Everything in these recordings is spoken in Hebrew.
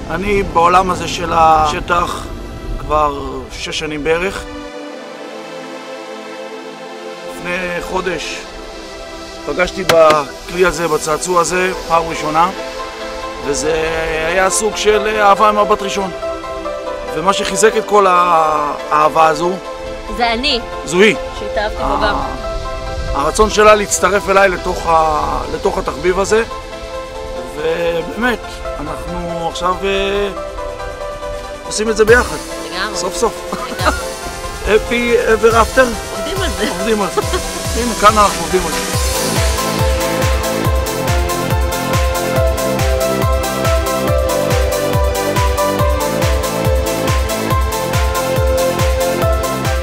אני בעולם הזה של השטח כבר 6 שנים בערך. לפני חודש פגשתי בכלי הזה, בצעצוע הזה, פעם ראשונה, וזה היה סוג של אהבה ממבט ראשון. ומה שחיזק את כל האהבה הזו... זה אני. זו היא. שהתאהבתי בו גם. הרצון שלה להצטרף אליי לתוך התחביב הזה, ובאמת, אנחנו עכשיו עושים את זה ביחד. לגמרי. סוף סוף. לגמרי. Happy ever after? עובדים על זה. עובדים על זה. הנה, כאן אנחנו עובדים על זה.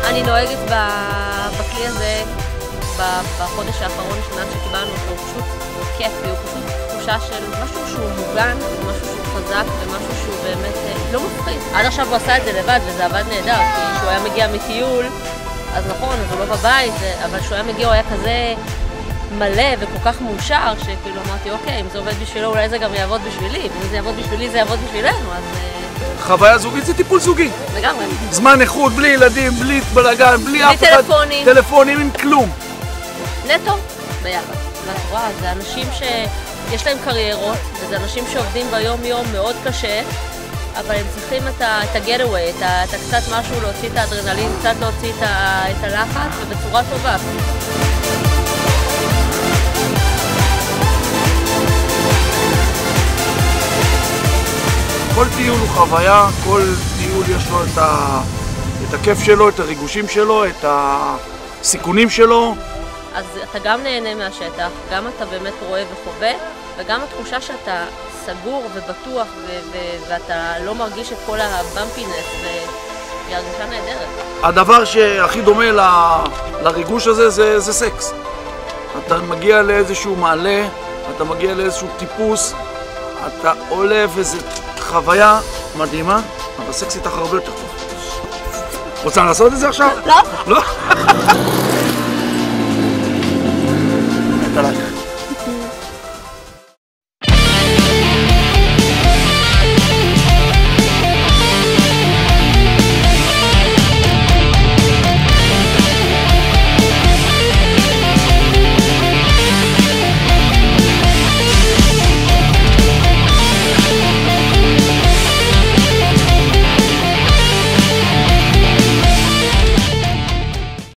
אני נוהגת בכלי הזה בחודש האחרון, מאז שקיבלנו אותו, הוא פשוט כיפי, הוא פשוט תחושה של משהו שהוא מוגן, משהו שהוא חזק ומשהו שהוא באמת לא מפחיד. עד עכשיו הוא עשה את זה לבד וזה עבד נהדר, כי כשהוא היה מגיע מטיול, אז נכון, אז הוא לא בבית, אבל כשהוא היה מגיע הוא היה כזה מלא וכל כך מאושר, שכאילו אמרתי, אוקיי, אם זה עובד בשבילו אולי זה גם יעבוד בשבילי, ואם זה יעבוד בשבילי זה יעבוד בשבילנו, אז... חוויה זוגית זה טיפול זוגי. לגמרי. זמן איכות, בלי ילדים, בלי בלגן, בלי אף אחד. טלפונים. טלפונים, עם כלום. נטו, ביחד. ואת רואה, זה אנשים שיש להם קריירות, וזה אנשים שעובדים ביום יום מאוד קשה, אבל הם צריכים את ה-getaway, את קצת משהו, להוציא את האדרנלין, קצת להוציא את הלחץ, ובצורה טובה. כל טיול הוא חוויה, כל טיול יש לו את הכיף שלו, את הריגושים שלו, את הסיכונים שלו. אז אתה גם נהנה מהשטח, גם אתה באמת רואה וחווה, וגם התחושה שאתה סגור ובטוח ואתה לא מרגיש את כל הבמפינס, והיא הרגשה נהדרת. הדבר שהכי דומה לריגוש הזה זה סקס. אתה מגיע לאיזשהו מעלה, אתה מגיע לאיזשהו טיפוס, אתה עולה וזה חוויה מדהימה, אבל סקס איתך הרבה יותר טוב. רוצה לעשות את זה עכשיו? לא. לא?